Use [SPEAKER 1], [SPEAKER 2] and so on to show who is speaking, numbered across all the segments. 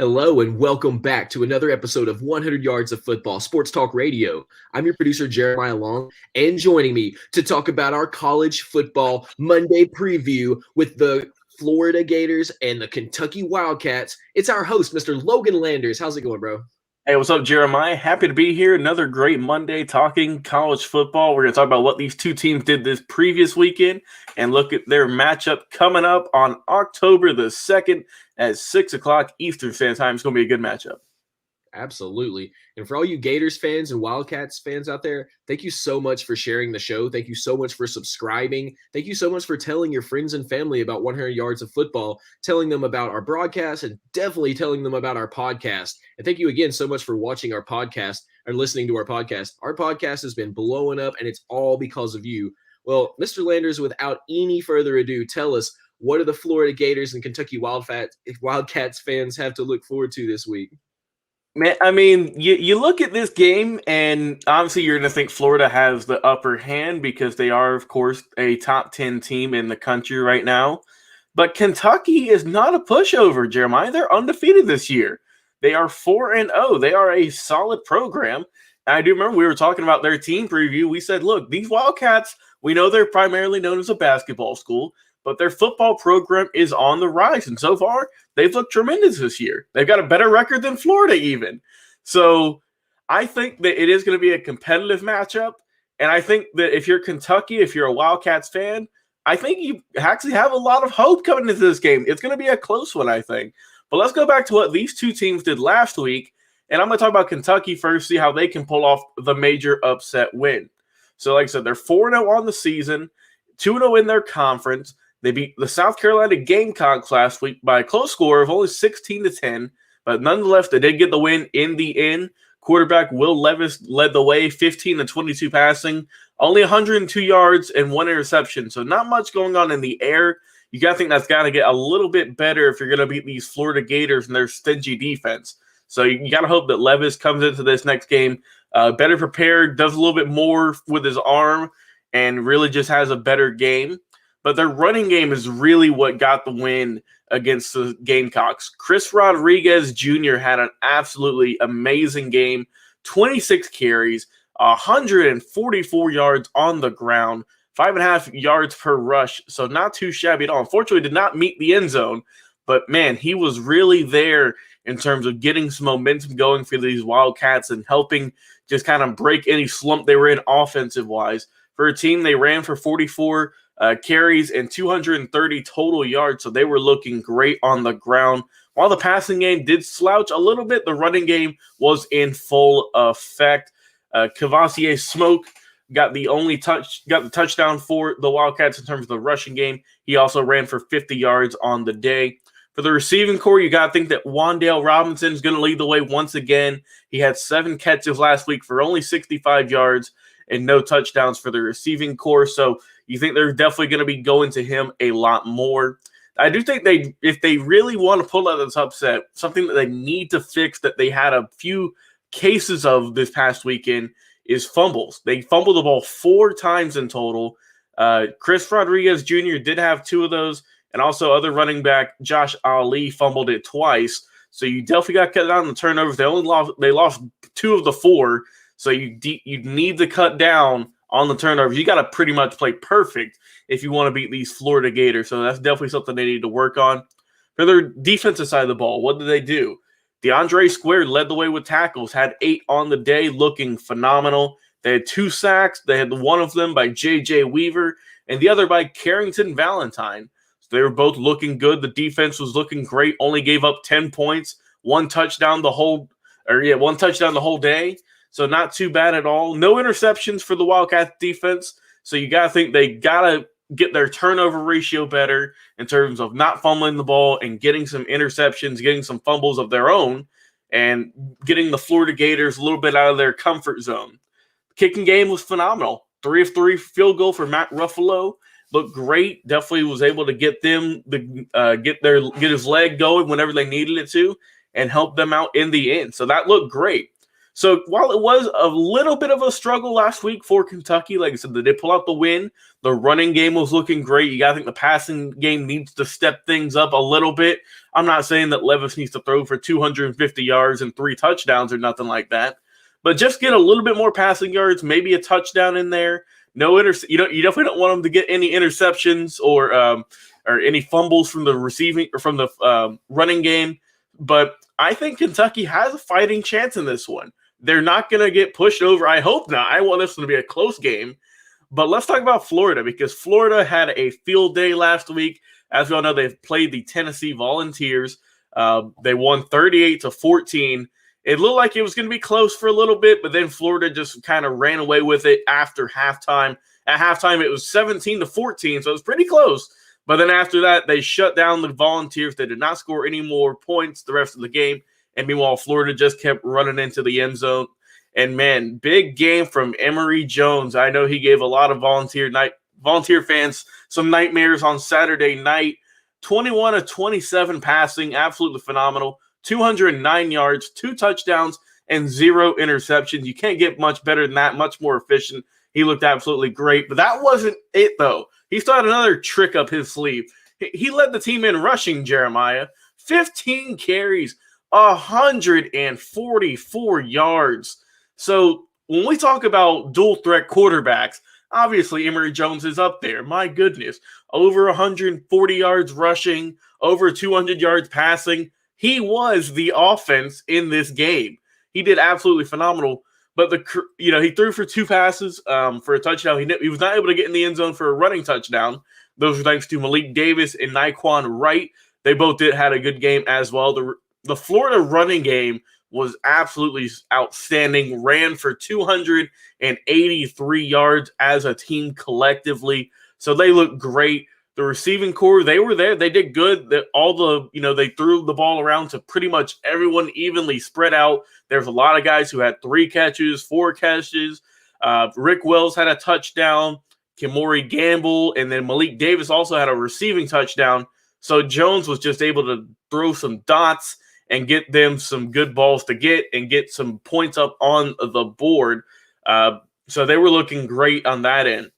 [SPEAKER 1] Hello and welcome back to another episode of 100 Yards of Football, Sports Talk Radio. I'm your producer, Jeremiah Long, and joining me to talk about our college football Monday preview with the Florida Gators and the Kentucky Wildcats, it's our host, Mr. Logan Landers. How's it going, bro?
[SPEAKER 2] Hey, what's up, Jeremiah? Happy to be here. Another great Monday talking college football. We're going to talk about what these two teams did this previous weekend and look at their matchup coming up on October the 2nd at 6 o'clock Eastern Standard Time. It's going to be a good matchup.
[SPEAKER 1] Absolutely. And for all you Gators fans and Wildcats fans out there, thank you so much for sharing the show. Thank you so much for subscribing. Thank you so much for telling your friends and family about 100 Yards of Football, telling them about our broadcast, and definitely telling them about our podcast. And thank you again so much for watching our podcast or listening to our podcast. Our podcast has been blowing up, and it's all because of you. Well, Mr. Landers, without any further ado, tell us, what do the Florida Gators and Kentucky Wildcats fans have to look forward to this week?
[SPEAKER 2] Man, I mean, you look at this game, and obviously you're going to think Florida has the upper hand because they are, of course, a top 10 team in the country right now. But Kentucky is not a pushover, Jeremiah. They're undefeated this year. They are 4-0. They are a solid program. And I do remember we were talking about their team preview. We said, look, these Wildcats, we know they're primarily known as a basketball school, but their football program is on the rise. And so far, they've looked tremendous this year. They've got a better record than Florida even. So I think that it is going to be a competitive matchup. And I think that if you're Kentucky, if you're a Wildcats fan, I think you actually have a lot of hope coming into this game. It's going to be a close one, I think. But let's go back to what these two teams did last week. And I'm going to talk about Kentucky first, see how they can pull off the major upset win. So like I said, they're 4-0 on the season, 2-0 in their conference. They beat the South Carolina Gamecocks last week by a close score of only 16-10, but nonetheless, they did get the win in the end. Quarterback Will Levis led the way, 15-22 passing, only 102 yards and one interception, so not much going on in the air. You got to think that's got to get a little bit better if you're going to beat these Florida Gators and their stingy defense. So you got to hope that Levis comes into this next game better prepared, does a little bit more with his arm, and really just has a better game. But their running game is really what got the win against the Gamecocks. Chris Rodriguez Jr. had an absolutely amazing game, 26 carries, 144 yards on the ground, 5.5 yards per rush, so not too shabby at all. Unfortunately, did not meet the end zone, but man, he was really there in terms of getting some momentum going for these Wildcats and helping just kind of break any slump they were in offensive-wise. For a team, they ran for 44 carries and 230 total yards, so they were looking great on the ground. While the passing game did slouch a little bit, the running game was in full effect. Cavassier Smoke got the touchdown for the Wildcats in terms of the rushing game. He also ran for 50 yards on the day. For the receiving core, you got to think that Wan'Dale Robinson is going to lead the way once again. He had 7 catches last week for only 65 yards and no touchdowns for the receiving core. So you think they're definitely going to be going to him a lot more. I do think if they really want to pull out this upset, something that they need to fix that they had a few cases of this past weekend is fumbles. They fumbled the ball 4 times in total. Chris Rodriguez Jr. did have 2 of those, and also other running back Josh Ali fumbled it twice. So you definitely got to cut down the turnovers. They lost 2 of the 4. So you need to cut down on the turnovers. You got to pretty much play perfect if you want to beat these Florida Gators. So that's definitely something they need to work on. For their defensive side of the ball, what did they do? DeAndre Square led the way with tackles, had 8 on the day, looking phenomenal. They had 2 sacks. They had one of them by J.J. Weaver and the other by Carrington Valentine. So they were both looking good. The defense was looking great, only gave up 10 points, one touchdown the whole day. So not too bad at all. No interceptions for the Wildcats defense. So you got to think they got to get their turnover ratio better in terms of not fumbling the ball and getting some interceptions, getting some fumbles of their own, and getting the Florida Gators a little bit out of their comfort zone. The kicking game was phenomenal. 3 of 3 field goal for Matt Ruffalo. Looked great. Definitely was able to get them get his leg going whenever they needed it to and help them out in the end. So that looked great. So while it was a little bit of a struggle last week for Kentucky, like I said, they did pull out the win. The running game was looking great. You got to think the passing game needs to step things up a little bit. I'm not saying that Levis needs to throw for 250 yards and 3 touchdowns or nothing like that, but just get a little bit more passing yards, maybe a touchdown in there. No you definitely don't want them to get any interceptions or any fumbles from the receiving or from the running game. But I think Kentucky has a fighting chance in this one. They're not going to get pushed over. I hope not. I want this one to be a close game. But let's talk about Florida, because Florida had a field day last week. As we all know, they've played the Tennessee Volunteers. They won 38-14. It looked like it was going to be close for a little bit, but then Florida just kind of ran away with it after halftime. At halftime, it was 17-14, so it was pretty close. But then after that, they shut down the Volunteers. They did not score any more points the rest of the game. And meanwhile, Florida just kept running into the end zone. And man, big game from Emory Jones. I know he gave a lot of Volunteer fans some nightmares on Saturday night. 21-27 passing, absolutely phenomenal. 209 yards, 2 touchdowns, and 0 interceptions. You can't get much better than that, much more efficient. He looked absolutely great. But that wasn't it, though. He still had another trick up his sleeve. He led the team in rushing, Jeremiah. 15 carries, 144 yards. So when we talk about dual threat quarterbacks, obviously Emory Jones is up there. My goodness. Over 140 yards rushing, over 200 yards passing. He was the offense in this game. He did absolutely phenomenal. But he threw for 2 passes for a touchdown. He was not able to get in the end zone for a running touchdown. Those were thanks to Malik Davis and Naquan Wright. They both had a good game as well. The Florida running game was absolutely outstanding. Ran for 283 yards as a team collectively. So they looked great. The receiving core, they were there. They did good. They threw the ball around to pretty much everyone, evenly spread out. There's a lot of guys who had 3 catches, 4 catches. Rick Wells had a touchdown. Kimori Gamble, and then Malik Davis also had a receiving touchdown. So Jones was just able to throw some dots and get them some good balls to get and get some points up on the board. So they were looking great on that end.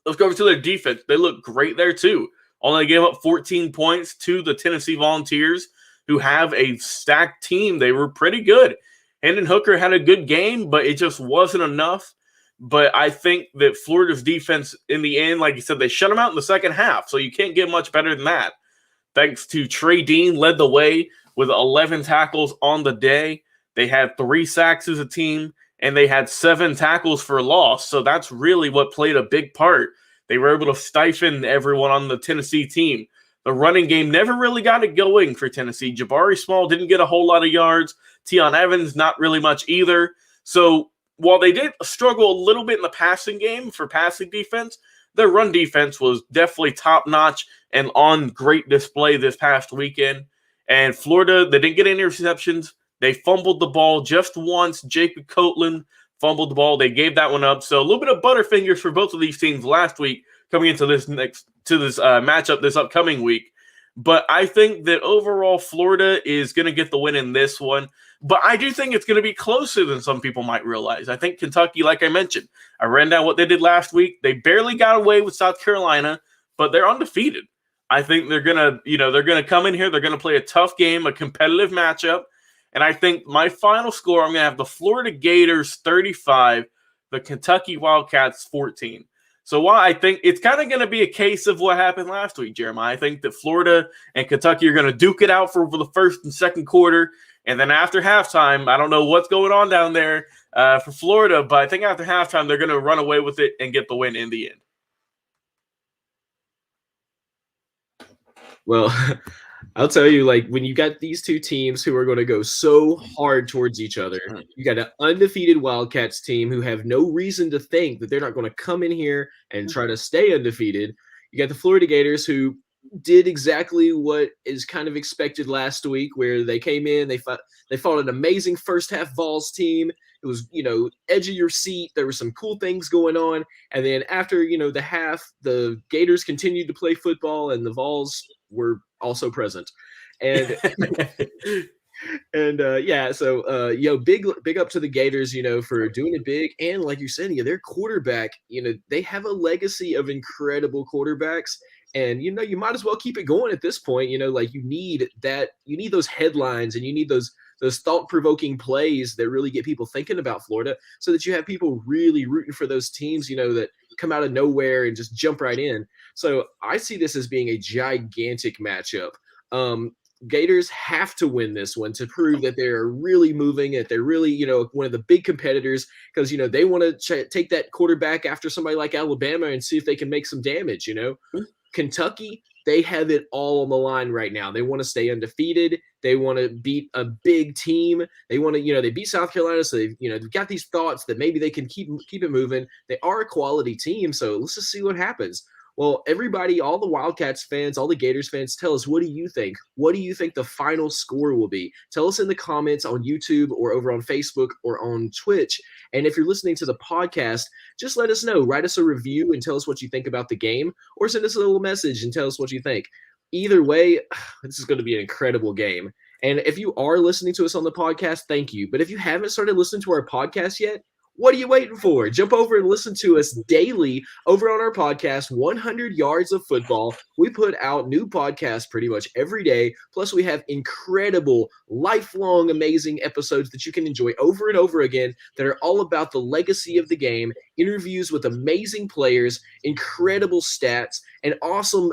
[SPEAKER 2] Let's go over to their defense. They look great there too. Only gave up 14 points to the Tennessee Volunteers, who have a stacked team. They were pretty good. Hendon Hooker had a good game, but it just wasn't enough. But I think that Florida's defense, in the end, like you said, they shut them out in the second half. So you can't get much better than that. Thanks to Trey Dean, led the way with 11 tackles on the day. They had 3 sacks as a team, and they had 7 tackles for loss. So that's really what played a big part. They were able to stifle everyone on the Tennessee team. The running game never really got it going for Tennessee. Jabari Small didn't get a whole lot of yards. Tion Evans, not really much either. So while they did struggle a little bit in the passing game for passing defense, their run defense was definitely top-notch and on great display this past weekend. And Florida, they didn't get any interceptions. They fumbled the ball just once. Jacob Copeland fumbled the ball. They gave that one up. So a little bit of butterfingers for both of these teams last week coming into this matchup this upcoming week. But I think that overall Florida is going to get the win in this one. But I do think it's going to be closer than some people might realize. I think Kentucky, like I mentioned, I ran down what they did last week. They barely got away with South Carolina, but they're undefeated. I think they're going to come in here. They're going to play a tough game, a competitive matchup. And I think my final score, I'm going to have the Florida Gators 35, the Kentucky Wildcats 14. So while I think it's kind of going to be a case of what happened last week, Jeremiah, I think that Florida and Kentucky are going to duke it out for the first and second quarter. And then after halftime, I don't know what's going on down there for Florida, but I think after halftime, they're going to run away with it and get the win in the end.
[SPEAKER 1] Well, I'll tell you, like, when you got these two teams who are going to go so hard towards each other, you got an undefeated Wildcats team who have no reason to think that they're not going to come in here and try to stay undefeated. You got the Florida Gators who did exactly what is kind of expected last week, where they came in, they fought an amazing first half Vols team. It was, edge of your seat. There were some cool things going on. And then after, the half, the Gators continued to play football and the Vols were also present. And And yeah, so big up to the Gators, for doing it big. And like you said, their quarterback, they have a legacy of incredible quarterbacks. And you might as well keep it going at this point. Like you need those headlines, and you need those thought-provoking plays that really get people thinking about Florida, so that you have people really rooting for those teams, that come out of nowhere and just jump right in. So I see this as being a gigantic matchup. Um, Gators have to win this one to prove that they're really moving, that they're really, one of the big competitors, because, they want to take that quarterback after somebody like Alabama and see if they can make some damage. Kentucky, they have it all on the line right now. They want to stay undefeated. They want to beat a big team. They want to, they beat South Carolina, so they've got these thoughts that maybe they can keep it moving. They are a quality team, so let's just see what happens. Well, everybody, all the Wildcats fans, all the Gators fans, tell us, what do you think? What do you think the final score will be? Tell us in the comments on YouTube or over on Facebook or on Twitch. And if you're listening to the podcast, just let us know. Write us a review and tell us what you think about the game, or send us a little message and tell us what you think. Either way, this is going to be an incredible game. And if you are listening to us on the podcast, thank you. But if you haven't started listening to our podcast yet, what are you waiting for? Jump over and listen to us daily over on our podcast, 100 Yards of Football. We put out new podcasts pretty much every day. Plus, we have incredible, lifelong, amazing episodes that you can enjoy over and over again that are all about the legacy of the game, interviews with amazing players, incredible stats, and awesome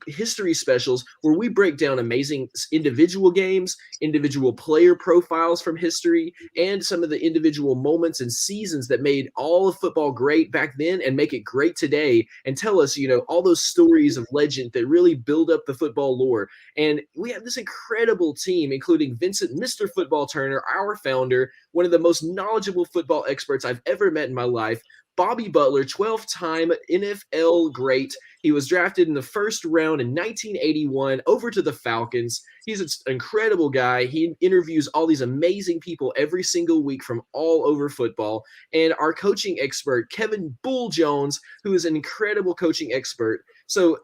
[SPEAKER 1] history specials where we break down amazing individual games, individual player profiles from history, and some of the individual moments and seasons that made all of football great back then and make it great today, and tell us, all those stories of legend that really build up the football lore. And we have this incredible team, including Vincent, Mr. Football Turner, our founder, one of the most knowledgeable football experts I've ever met in my life, Bobby Butler, 12-time NFL great. He was drafted in the first round in 1981 over to the Falcons. He's an incredible guy. He interviews all these amazing people every single week from all over football. And our coaching expert, Kevin Bull Jones, who is an incredible coaching expert. So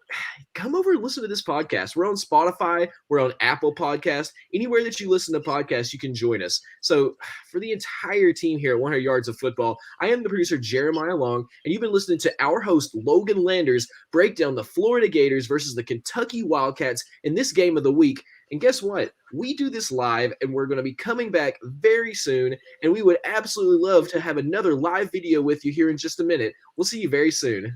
[SPEAKER 1] come over and listen to this podcast. We're on Spotify. We're on Apple Podcasts. Anywhere that you listen to podcasts, you can join us. So for the entire team here at 100 Yards of Football, I am the producer, Jeremiah Long, and you've been listening to our host, Logan Landers, break down the Florida Gators versus the Kentucky Wildcats in this game of the week. And guess what? We do this live, and we're going to be coming back very soon, and we would absolutely love to have another live video with you here in just a minute. We'll see you very soon.